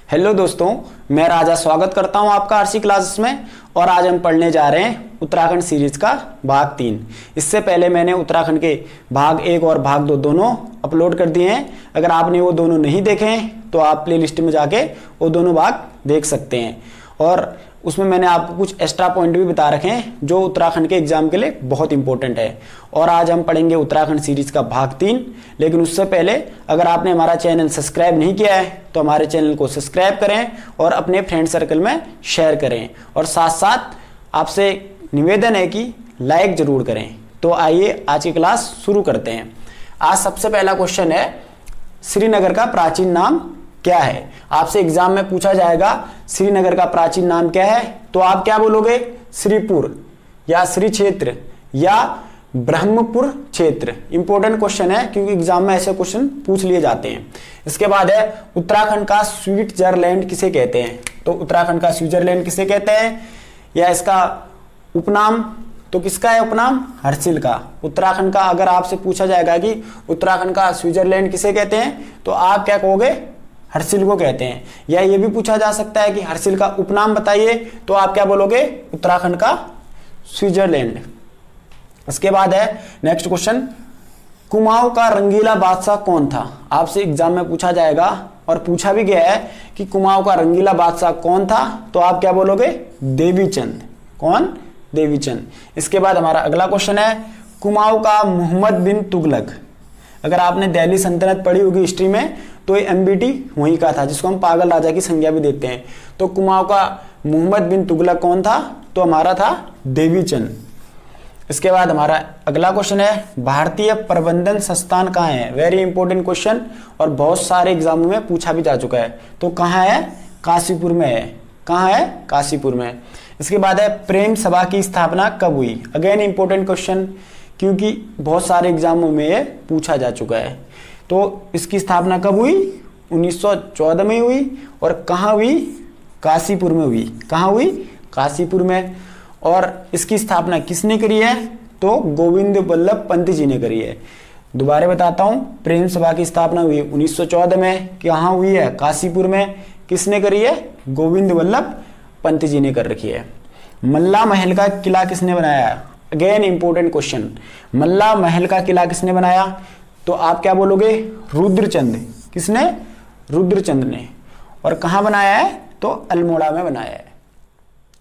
Hello दोस्तों, मैं राजा स्वागत करता हूं आपका आरसी क्लासेस में। और आज हम पढ़ने जा रहे हैं उत्तराखंड सीरीज का भाग 3। इससे पहले मैंने उत्तराखंड के भाग 1 और भाग 2 दोनों अपलोड कर दिए हैं। अगर आपने वो दोनों नहीं देखे हैं तो आप प्लेलिस्ट में जाके वो दोनों भाग देख सकते हैं। और उसमें मैंने आपको कुछ एक्स्ट्रा पॉइंट भी बता रखे हैं जो उत्तराखंड के एग्जाम के लिए बहुत इंपॉर्टेंट है। और आज हम पढ़ेंगे उत्तराखंड सीरीज का भाग 3। लेकिन उससे पहले अगर आपने हमारा चैनल सब्सक्राइब नहीं किया है तो हमारे चैनल को सब्सक्राइब करें और अपने फ्रेंड सर्कल में शेयर करें। और साथ साथ आपसे निवेदन है कि लाइक जरूर करें। तो आइए आज की क्लास शुरू करते हैं। आज सबसे पहला क्वेश्चन है, श्रीनगर का प्राचीन नाम क्या है। आपसे एग्जाम में पूछा जाएगा श्रीनगर का प्राचीन नाम क्या है, तो आप क्या बोलोगे? श्रीपुर या श्री क्षेत्र या ब्रह्मपुर क्षेत्र। इंपॉर्टेंट क्वेश्चन है क्योंकि एग्जाम में ऐसे क्वेश्चन पूछ लिए जाते हैं। इसके बाद है, उत्तराखंड का स्विट्जरलैंड किसे कहते हैं। तो उत्तराखंड का स्विट्जरलैंड किसे कहते हैं, या इसका उपनाम तो किसका है उपनाम? हर्षिल का। उत्तराखंड का अगर आपसे पूछा जाएगा कि उत्तराखंड का स्विट्जरलैंड किसे कहते हैं तो आप क्या कहोगे? हर्षिल को कहते हैं। या ये भी पूछा जा सकता है कि हर्षिल का उपनाम बताइए, तो आप क्या बोलोगे? उत्तराखंड का स्विट्जरलैंड। इसके बाद है नेक्स्ट क्वेश्चन, कुमाऊं का रंगीला बादशाह कौन था। आपसे एग्जाम में पूछा जाएगा और पूछा भी गया है कि कुमाऊं का रंगीला बादशाह कौन था, तो आप क्या बोलोगे? देवीचंद। कौन? देवीचंद। इसके बाद हमारा अगला क्वेश्चन है, कुमाऊं का मोहम्मद बिन तुगलक। अगर आपने दिल्ली सल्तनत पढ़ी होगी हिस्ट्री में तो ये एमबीटी वहीं का था, जिसको हम पागल राजा की संज्ञा भी देते हैं। तो कुमाऊं का मोहम्मद बिन तुगलक कौन था, तो हमारा था देवीचंद। इसके बाद हमारा अगला क्वेश्चन है, भारतीय प्रबंधन संस्थान कहाँ है। वेरी इंपॉर्टेंट क्वेश्चन और बहुत सारे एग्जामों में पूछा भी जा चुका है। तो कहाँ है? काशीपुर में है। कहाँ है? काशीपुर में। इसके बाद है, प्रेम सभा की स्थापना कब हुई। अगेन इंपॉर्टेंट क्वेश्चन क्योंकि बहुत सारे एग्जामों में ये पूछा जा चुका है। तो इसकी स्थापना कब हुई? 1914 में हुई। और कहाँ हुई? काशीपुर में हुई। कहाँ हुई? काशीपुर में। और इसकी स्थापना किसने करी है? तो गोविंद वल्लभ पंत जी ने करी है। दोबारा बताता हूं, प्रेम सभा की स्थापना हुई 1914 में। कहाँ हुई है? काशीपुर में। किसने करी है? गोविंद वल्लभ पंत जी ने कर रखी है। मल्ला महल का किला किसने बनाया? Again important question, Malla Mahal का किला किसने बनाया, तो आप क्या बोलोगे? रुद्रचंद। किसने? रुद्रचंद ने। और कहां बनाया है? तो अल्मोड़ा में बनाया है।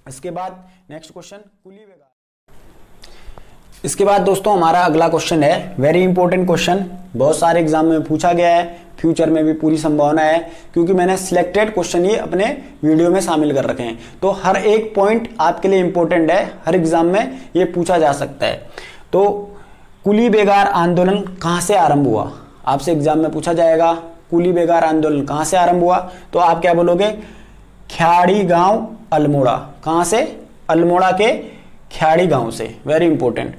इसके बाद नेक्स्ट क्वेश्चन, कुली बेगार। इसके बाद दोस्तों हमारा अगला क्वेश्चन है, वेरी इंपॉर्टेंट क्वेश्चन, बहुत सारे एग्जाम में पूछा गया है, फ्यूचर में भी पूरी संभावना है क्योंकि मैंने सिलेक्टेड क्वेश्चन ही अपने वीडियो में शामिल कर रखे हैं। तो हर एक पॉइंट आपके लिए इंपॉर्टेंट है, हर एग्जाम में ये पूछा जा सकता है। तो कुली बेगार आंदोलन कहां से आरंभ हुआ। आपसे एग्जाम में पूछा जाएगा कुली बेगार आंदोलन कहां से आरंभ हुआ, तो आप क्या बोलोगे? ख्याड़ी गांव अल्मोड़ा। कहां से? अल्मोड़ा के ख्याड़ी गांव से। Very important.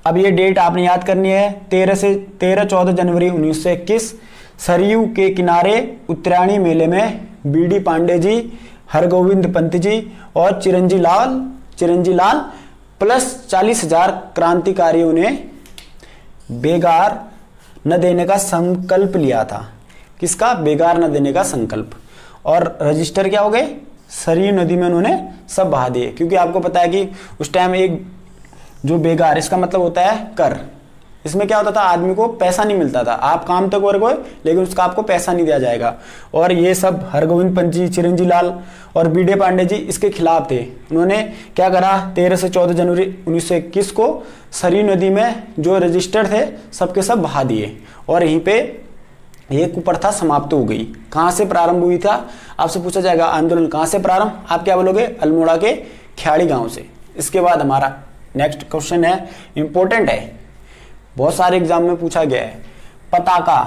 अब ये डेट आपने याद करनी है, 13 जनवरी 1921 सरयू के किनारे उत्तरायणी मेले में बीडी पांडे जी, हरगोविंद पंत जी और चिरंजी लाल प्लस 40,000 क्रांतिकारियों ने बेगार न देने का संकल्प लिया था। किसका? बेगार न देने का संकल्प। और रजिस्टर क्या हो गए? सरयू नदी में उन्होंने सब बहा दिए। क्योंकि आपको पता है कि उस टाइम एक जो बेगार, इसका मतलब होता है कर। इसमें क्या होता था? आदमी को पैसा नहीं मिलता था। आप काम तो करोगे लेकिन उसका आपको पैसा नहीं दिया जाएगा। और ये सब हरगोविंद पंत जी, चिरंजी लाल और बीडे पांडे जी इसके खिलाफ थे। उन्होंने क्या करा? 13 से 14 जनवरी 1921 को सरयू नदी में जो रजिस्टर थे सबके सब बहा दिए और यहीं पे ये कुप्रथा समाप्त हो गई। कहां से प्रारंभ हुई था? आपसे पूछा जाएगा आंदोलन कहां से प्रारंभ, आप क्या बोलोगे? अल्मोड़ा के ख्याड़ी गांव से। इसके बाद हमारा नेक्स्ट क्वेश्चन है, इंपॉर्टेंट है, बहुत सारे एग्जाम में पूछा गया है। पताका।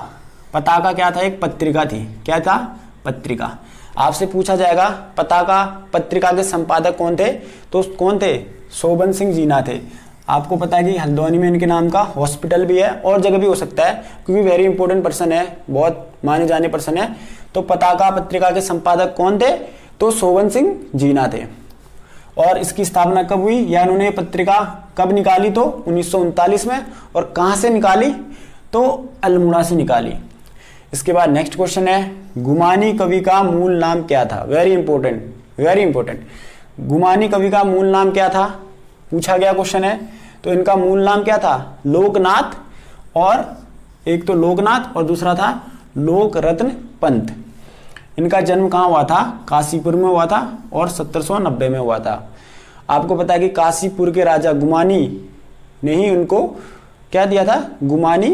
पताका क्या था? एक पत्रिका थी। क्या था? पत्रिका। आपसे पूछा जाएगा पताका पत्रिका के संपादक कौन थे, तो कौन थे? शोभन सिंह जीना थे। आपको पता है कि हल्द्वानी में इनके नाम का हॉस्पिटल भी है और जगह भी हो सकता है क्योंकि वेरी इंपॉर्टेंट पर्सन है, बहुत माने जाने पर्सन है। तो पताका पत्रिका के संपादक कौन थे? तो शोभन सिंह जीना थे। और इसकी स्थापना कब हुई, या इन्होंने पत्रिका कब निकाली? तो 1939 में। और कहां से निकाली? तो अल्मोड़ा से निकाली। इसके बाद नेक्स्ट क्वेश्चन है, गुमानी कवि का मूल नाम क्या था? Very important, very important. Gumani कवि का मूल नाम क्या था, पूछा गया क्वेश्चन है। तो इनका मूल नाम क्या था? लोकनाथ, और एक तो लोकनाथ और दूसरा था लोकरत्न पंत। इनका जन्म कहाँ हुआ था? काशीपुर में हुआ था और 1790 में हुआ था। आपको पता है कि काशीपुर के राजा गुमानी ने ही उनको क्या दिया था? गुमानी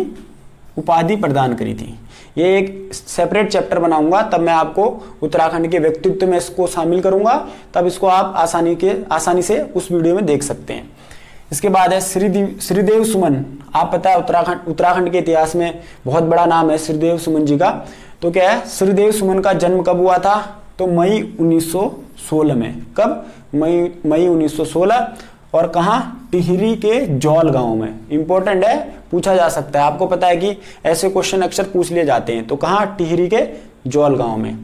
उपाधि प्रदान करी थी। ये एक सेपरेट चैप्टर बनाऊंगा, तब मैं आपको उत्तराखंड के व्यक्तित्व में इसको शामिल करूंगा, तब इसको आप आसानी से उस वीडियो में देख सकते हैं। इसके बाद है श्रीदेव सुमन। आप पता है उत्तराखंड के इतिहास में बहुत बड़ा नाम है श्रीदेव सुमन जी का। तो क्या है, श्रीदेव सुमन का जन्म कब हुआ था? तो मई 1916 में। कब? मई 1916। और कहाँ? टिहरी के जौल गांव में। इंपॉर्टेंट है, पूछा जा सकता है। आपको पता है कि ऐसे क्वेश्चन अक्सर पूछ लिए जाते हैं। तो कहाँ? टिहरी के जौल गांव में।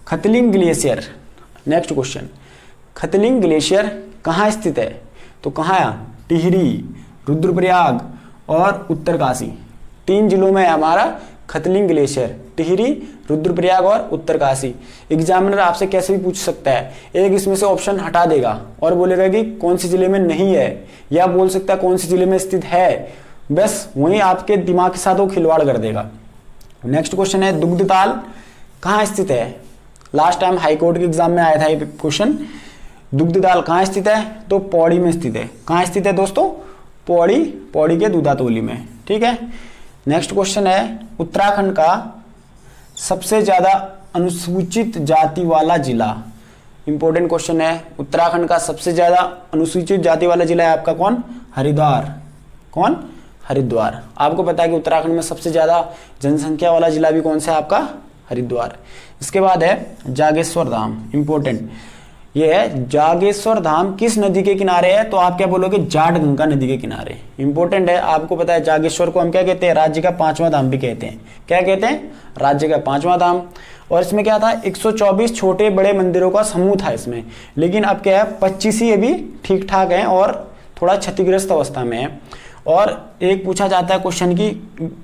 Khatling glacier, next question, Khatling glacier कहाँ स्थित है? तो कहाँ? टिहरी, रुद्रप्रयाग और उत्तरकाशी, 3 जिलों में है हमारा खतलिंग ग्लेशियर। टिहरी, रुद्रप्रयाग और उत्तरकाशी। एग्जामिनर आपसे कैसे भी पूछ सकता है, एक इसमें से ऑप्शन हटा देगा और बोलेगा कि कौन से जिले में नहीं है, या बोल सकता है कौन से जिले में स्थित है। बस वहीं आपके दिमाग के साथ वो खिलवाड़ कर देगा। नेक्स्ट क्वेश्चन है, दुग्धताल कहाँ स्थित है? लास्ट टाइम हाईकोर्ट के एग्जाम में आया था ये क्वेश्चन। दुग्धताल कहाँ स्थित है? तो पौड़ी में स्थित है। कहाँ स्थित है दोस्तों? पौड़ी के दूधातोली में। ठीक है। नेक्स्ट क्वेश्चन है, उत्तराखंड का सबसे ज्यादा अनुसूचित जाति वाला जिला। इंपॉर्टेंट क्वेश्चन है। उत्तराखंड का सबसे ज्यादा अनुसूचित जाति वाला जिला है आपका कौन? हरिद्वार। कौन? हरिद्वार। आपको पता है कि उत्तराखंड में सबसे ज्यादा जनसंख्या वाला जिला भी कौन सा है आपका? हरिद्वार। इसके बाद है जागेश्वर धाम। इंपॉर्टेंट ये है, जागेश्वर धाम किस नदी के किनारे है? तो आप क्या बोलोगे? जाट गंगा नदी के किनारे। इंपॉर्टेंट है, आपको पता है जागेश्वर को हम क्या कहते हैं? राज्य का 5वां धाम भी कहते हैं। क्या कहते हैं? राज्य का 5वां धाम। और इसमें क्या था? 124 छोटे बड़े मंदिरों का समूह था इसमें, लेकिन अब क्या है, 25 ही अभी ठीक ठाक है और थोड़ा क्षतिग्रस्त अवस्था में है। और एक पूछा जाता है क्वेश्चन की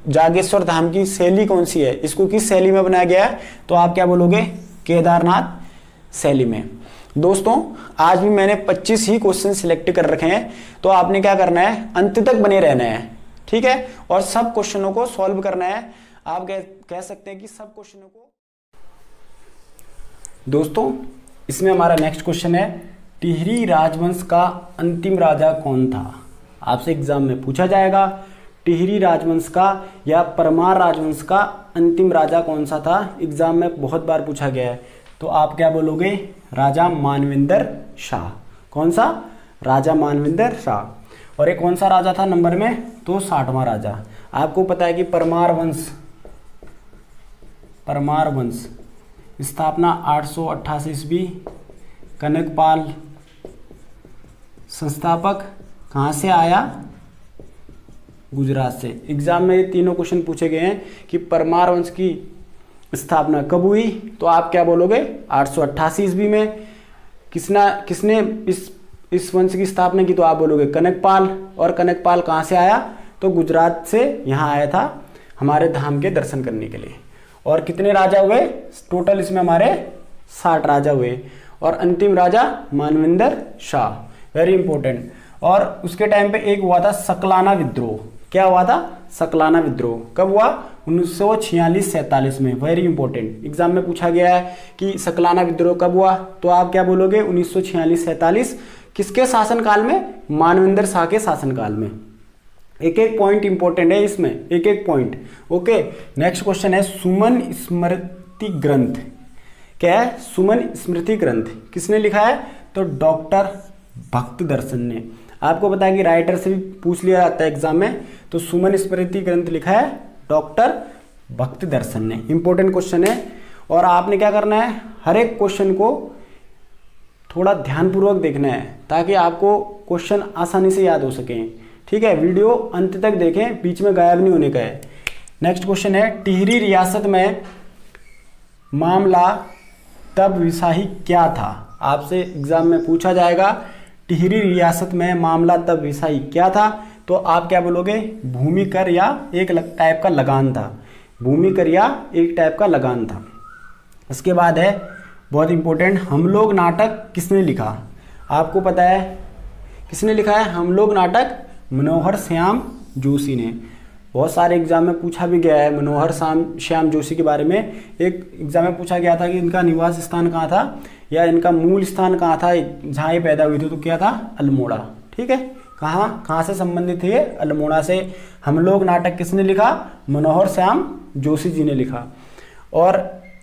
जागेश्वर धाम की शैली कौन सी है, इसको किस शैली में बनाया गया है? तो आप क्या बोलोगे? केदारनाथ शैली में। दोस्तों आज भी मैंने 25 ही क्वेश्चन सिलेक्ट कर रखे हैं, तो आपने क्या करना है? अंत तक बने रहना है। ठीक है। और सब क्वेश्चनों को सॉल्व करना है। आप कह सकते हैं कि सब क्वेश्चनों को। दोस्तों इसमें हमारा नेक्स्ट क्वेश्चन है, टिहरी राजवंश का अंतिम राजा कौन था? आपसे एग्जाम में पूछा जाएगा टिहरी राजवंश का या परमार राजवंश का अंतिम राजा कौन सा था। एग्जाम में बहुत बार पूछा गया है। तो आप क्या बोलोगे? राजा मानवेंद्र शाह। कौन सा? राजा मानवेंद्र शाह। और एक कौन सा राजा था नंबर में? तो 60वां राजा। आपको पता है कि परमार वंश स्थापना 888 ईस्वी। कनकपाल संस्थापक कहाँ से आया? गुजरात से। एग्जाम में ये तीनों क्वेश्चन पूछे गए हैं कि परमार वंश की स्थापना कब हुई? तो आप क्या बोलोगे? 888 ईस्वी में। किसने इस वंश की स्थापना की? तो आप बोलोगे कनकपाल। और कनकपाल कहाँ से आया? तो गुजरात से यहाँ आया था हमारे धाम के दर्शन करने के लिए। और कितने राजा हुए टोटल? इसमें हमारे 60 राजा हुए। और अंतिम राजा मानवेंद्र शाह। Very important. और उसके टाइम पे एक हुआ था सकलाना विद्रोह। क्या हुआ था? सकलाना विद्रोह। कब हुआ? 1946-47 में। वेरी इंपॉर्टेंट, एग्जाम में पूछा गया है कि सकलाना विद्रोह कब हुआ? तो आप क्या बोलोगे? 1946-47। किसके शासनकाल में? मानवेंद्र शाह के शासनकाल में। एक एक पॉइंट इंपॉर्टेंट है इसमें, एक एक पॉइंट। ओके। नेक्स्ट क्वेश्चन है, सुमन स्मृति ग्रंथ। क्या है? सुमन स्मृति ग्रंथ किसने लिखा है? तो डॉक्टर भक्त दर्शन ने। आपको पता है कि राइटर से भी पूछ लिया जाता है एग्जाम में। तो सुमन स्मृति ग्रंथ लिखा है डॉक्टर भक्त दर्शन ने। इंपॉर्टेंट क्वेश्चन है। और आपने क्या करना है? हर एक क्वेश्चन को थोड़ा ध्यानपूर्वक देखना है ताकि आपको क्वेश्चन आसानी से याद हो सके। ठीक है। वीडियो अंत तक देखें, बीच में गायब नहीं होने का है। नेक्स्ट क्वेश्चन है, टिहरी रियासत में मामला तब विशाही क्या था? आपसे एग्जाम में पूछा जाएगा टिहरी रियासत में मामला तब विशाही क्या था? तो आप क्या बोलोगे? भूमि कर या एक टाइप का लगान था। भूमिकरिया एक टाइप का लगान था। इसके बाद है बहुत इंपॉर्टेंट, हम लोग नाटक किसने लिखा? आपको पता है किसने लिखा है हम लोग नाटक? मनोहर श्याम जोशी ने। बहुत सारे एग्जाम में पूछा भी गया है मनोहर श्याम जोशी के बारे में। एक एग्जाम में पूछा गया था कि इनका निवास स्थान कहाँ था या इनका मूल स्थान कहाँ था जहाँ ये पैदा हुई थी, तो क्या था? अल्मोड़ा। ठीक है, कहाँ से संबंधित है? अल्मोड़ा से। हम लोग नाटक किसने लिखा? मनोहर श्याम जोशी जी ने लिखा। और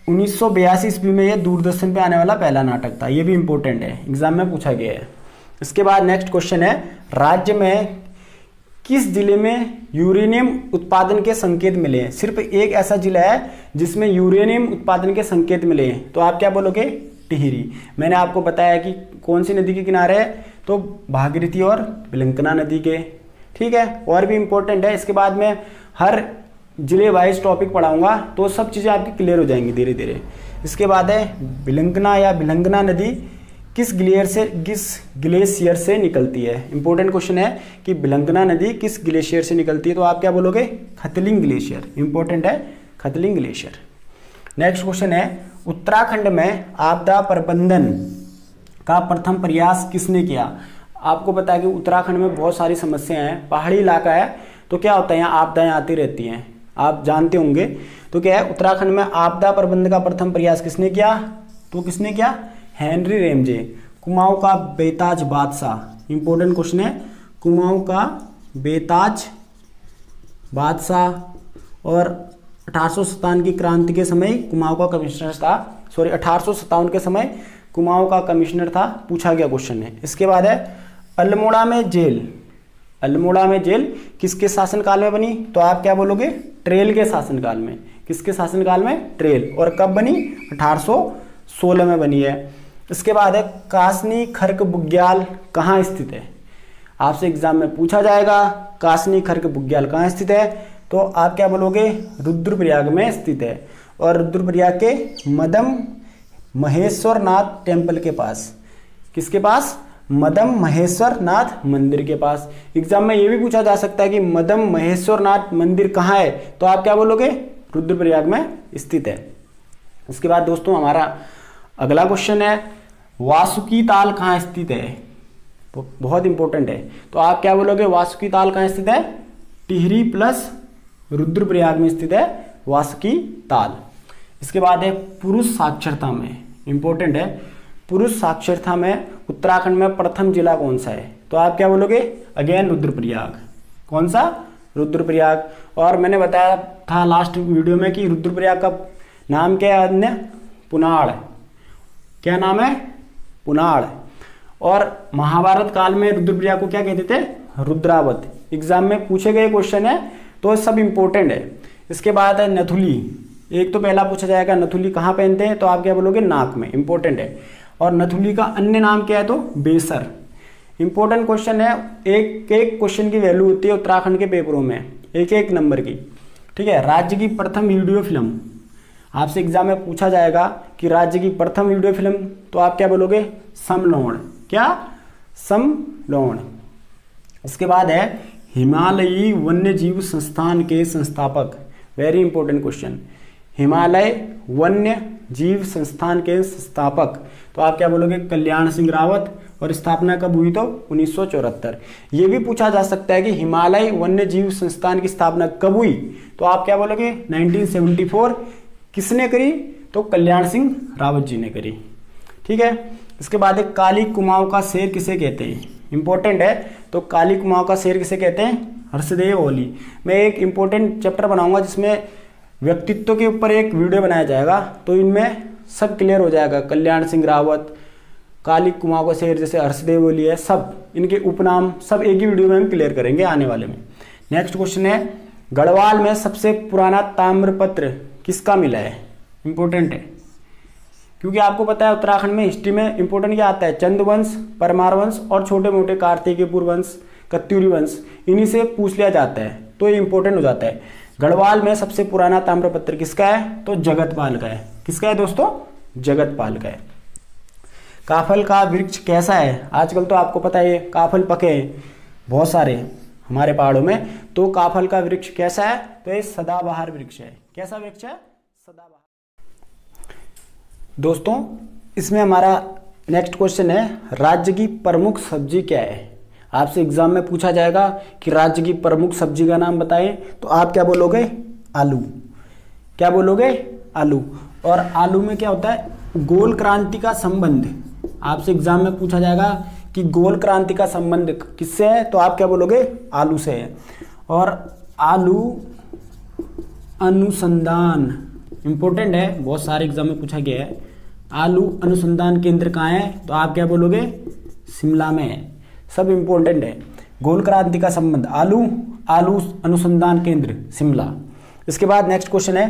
1982 ईस्वी में ये दूरदर्शन पे आने वाला पहला नाटक था। ये भी इंपॉर्टेंट है, एग्जाम में पूछा गया है। इसके बाद नेक्स्ट क्वेश्चन है, राज्य में किस जिले में यूरेनियम उत्पादन के संकेत मिले हैं? सिर्फ एक ऐसा जिला है जिसमें यूरेनियम उत्पादन के संकेत मिले हैं, तो आप क्या बोलोगे? टिहरी। मैंने आपको बताया कि कौन सी नदी के किनारे है, तो भागीरथी और बिलंकना नदी के। ठीक है, और भी इंपॉर्टेंट है। इसके बाद में हर जिले वाइज टॉपिक पढ़ाऊंगा, तो सब चीज़ें आपकी क्लियर हो जाएंगी धीरे धीरे। इसके बाद है बिलंकना या बिलंगना नदी किस ग्लेशियर से निकलती है? इंपॉर्टेंट क्वेश्चन है कि बिलंगना नदी किस ग्लेशियर से निकलती है, तो आप क्या बोलोगे? खतलिंग ग्लेशियर। इंपॉर्टेंट है, खतलिंग ग्लेशियर। नेक्स्ट क्वेश्चन है, उत्तराखंड में आपदा प्रबंधन का प्रथम प्रयास किसने किया? आपको पता है कि उत्तराखंड में बहुत सारी समस्याएं हैं, पहाड़ी इलाका है, तो क्या होता है यहाँ आपदाएं आती रहती हैं, आप जानते होंगे। तो क्या है, उत्तराखंड में आपदा प्रबंधन का प्रथम प्रयास किसने किया? तो किसने किया? Henry Ramsay. कुमाऊं का बेताज बादशाह। इंपॉर्टेंट क्वेश्चन है, कुमाऊं का बेताज बादशाह। और 1857 की क्रांति के समय कुमाऊं का कमिश्नर था, 1857 के समय कुमाऊं का कमिश्नर था, पूछा गया क्वेश्चन है। इसके बाद है अल्मोड़ा में जेल। अल्मोड़ा में जेल किसके शासनकाल में बनी? तो आप क्या बोलोगे? ट्रेल के शासनकाल में। किसके शासनकाल में? ट्रेल। और कब बनी? 1816 में बनी है। इसके बाद है कासनी खर्क बुग्याल कहाँ स्थित है? आपसे एग्जाम में पूछा जाएगा कासनी खर्क बुग्याल कहाँ स्थित है, तो आप क्या बोलोगे? रुद्रप्रयाग में स्थित है। और रुद्रप्रयाग के मदम महेश्वर नाथ टेम्पल के पास। किसके पास? मदम महेश्वर नाथ मंदिर के पास। एग्जाम में ये भी पूछा जा सकता है कि मदम महेश्वर नाथ मंदिर कहाँ है, तो आप क्या बोलोगे? रुद्रप्रयाग में स्थित है। इसके बाद दोस्तों हमारा अगला क्वेश्चन है, वासुकी ताल कहाँ स्थित है? बहुत इंपॉर्टेंट है, तो आप क्या बोलोगे? वासुकी ताल कहाँ स्थित है? टिहरी प्लस रुद्रप्रयाग में स्थित है वासुकी ताल। इसके बाद है पुरुष साक्षरता में। इंपॉर्टेंट है, पुरुष साक्षरता में उत्तराखंड में प्रथम जिला कौन सा है? तो आप क्या बोलोगे? अगेन रुद्रप्रयाग। कौन सा? रुद्रप्रयाग। और मैंने बताया था लास्ट वीडियो में कि रुद्रप्रयाग का नाम क्या है? अन्य पुनाड़। क्या नाम है? पुनाड़। और महाभारत काल में रुद्रप्रयाग को क्या कहते थे? रुद्रावत। एग्जाम में पूछे गए क्वेश्चन है, तो सब इंपॉर्टेंट है। इसके बाद है नथुली। एक तो पहला पूछा जाएगा नथुली कहाँ पहनते हैं, तो आप क्या बोलोगे? नाक में। इंपॉर्टेंट है। और नथुली का अन्य नाम क्या है? तो बेसर। इंपॉर्टेंट क्वेश्चन है, एक एक क्वेश्चन की वैल्यू होती है उत्तराखंड के पेपरों में, एक एक नंबर की। ठीक है, राज्य की प्रथम वीडियो फिल्म। आपसे एग्जाम में पूछा जाएगा कि राज्य की प्रथम वीडियो फिल्म, तो आप क्या बोलोगे? समलोण। क्या? समलोण। इसके बाद है हिमालयी वन्य जीव संस्थान के संस्थापक। Very important question. हिमालय वन्य जीव संस्थान के संस्थापक, तो आप क्या बोलोगे? कल्याण सिंह रावत। और स्थापना कब हुई? तो 1974। ये भी पूछा जा सकता है कि हिमालय वन्य जीव संस्थान की स्थापना कब हुई, तो आप क्या बोलोगे? 1974। किसने करी? तो कल्याण सिंह रावत जी ने करी। ठीक है। इसके बाद एक काली कुमाऊं का शेर किसे कहते हैं? इंपॉर्टेंट है, तो काली कुमाऊं का शेर किसे कहते हैं? हर्षदेव ओली। मैं एक इंपॉर्टेंट चैप्टर बनाऊंगा जिसमें व्यक्तित्व के ऊपर एक वीडियो बनाया जाएगा, तो इनमें सब क्लियर हो जाएगा। कल्याण सिंह रावत, काली कुमाऊं का शेर जैसे हर्षदेव ओली है, सब इनके उपनाम सब एक ही वीडियो में हम क्लियर करेंगे आने वाले में। नेक्स्ट क्वेश्चन है, गढ़वाल में सबसे पुराना ताम्रपत्र किसका मिला है? इंपॉर्टेंट है, क्योंकि आपको पता है उत्तराखंड में हिस्ट्री में इंपॉर्टेंट क्या आता है? चंद वंश, परमार वंश और छोटे मोटे कार्तिकेयपुर वंश, कत्यूरी वंश, इन्हीं से पूछ लिया जाता है, तो ये इंपॉर्टेंट हो जाता है। गढ़वाल में सबसे पुराना ताम्रपत्र किसका है? तो जगतपाल का है। किसका है दोस्तों? जगतपाल का है। काफल का वृक्ष कैसा है? आजकल तो आपको पता है काफल पके हैं बहुत सारे हमारे पहाड़ों में, तो काफल का वृक्ष कैसा है? तो ये सदाबहार वृक्ष है। कैसा वृक्ष है? सदाबहार। दोस्तों इसमें हमारा नेक्स्ट क्वेश्चन है, राज्य की प्रमुख सब्जी क्या है? आपसे एग्जाम में पूछा जाएगा कि राज्य की प्रमुख सब्जी का नाम बताएं, तो आप क्या बोलोगे? आलू। क्या बोलोगे? आलू। और आलू में क्या होता है? गोल क्रांति का संबंध। आपसे एग्जाम में पूछा जाएगा कि गोल क्रांति का संबंध किससे है, तो आप क्या बोलोगे? आलू से है। और आलू अनुसंधान इंपॉर्टेंट है, बहुत सारे एग्जाम में पूछा गया है। आलू अनुसंधान केंद्र कहाँ है, तो आप क्या बोलोगे? शिमला में है। सब इंपॉर्टेंट है। गोल क्रांति का संबंध आलू, आलू अनुसंधान केंद्र शिमला। इसके बाद नेक्स्ट क्वेश्चन है,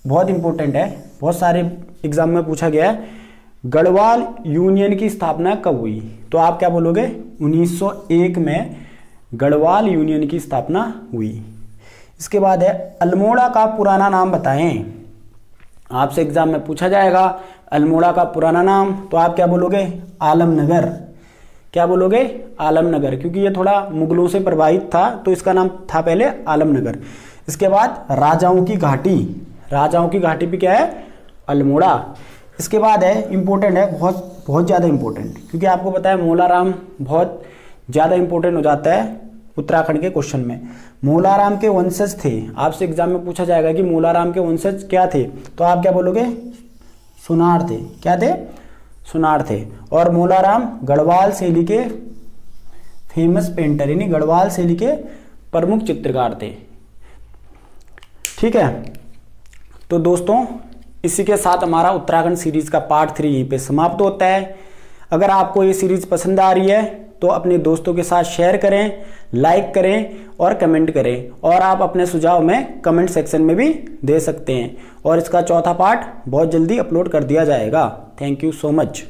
बहुत इंपॉर्टेंट है, बहुत सारे एग्जाम में पूछा गया है। गढ़वाल यूनियन की स्थापना कब हुई, तो आप क्या बोलोगे? 1901 में गढ़वाल यूनियन की स्थापना हुई। इसके बाद है, अल्मोड़ा का पुराना नाम बताएं। आपसे एग्जाम में पूछा जाएगा अल्मोड़ा का पुराना नाम, तो आप क्या बोलोगे? आलमनगर। क्या बोलोगे? आलमनगर, क्योंकि ये थोड़ा मुगलों से प्रभावित था तो इसका नाम था पहले आलमनगर। इसके बाद राजाओं की घाटी। राजाओं की घाटी भी क्या है? अल्मोड़ा। इसके बाद है, इंपॉर्टेंट है, बहुत बहुत ज़्यादा इंपॉर्टेंट, क्योंकि आपको पता है मोलाराम बहुत ज़्यादा इंपॉर्टेंट हो जाता है उत्तराखंड के क्वेश्चन में। मोलाराम के वंशज थे। आपसे एग्जाम में पूछा जाएगा कि मोलाराम के वंशज क्या थे, तो आप क्या बोलोगे? सुनार थे। क्या थे? सुनार थे। और मोलाराम गढ़वाल शैली के फेमस पेंटर, यानी गढ़वाल शैली के प्रमुख चित्रकार थे। ठीक है, तो दोस्तों इसी के साथ हमारा उत्तराखंड सीरीज का पार्ट 3 यहीं पे समाप्त होता है। अगर आपको ये सीरीज पसंद आ रही है तो अपने दोस्तों के साथ शेयर करें, लाइक करें और कमेंट करें, और आप अपने सुझाव में कमेंट सेक्शन में भी दे सकते हैं। और इसका चौथा पार्ट बहुत जल्दी अपलोड कर दिया जाएगा। Thank you so much.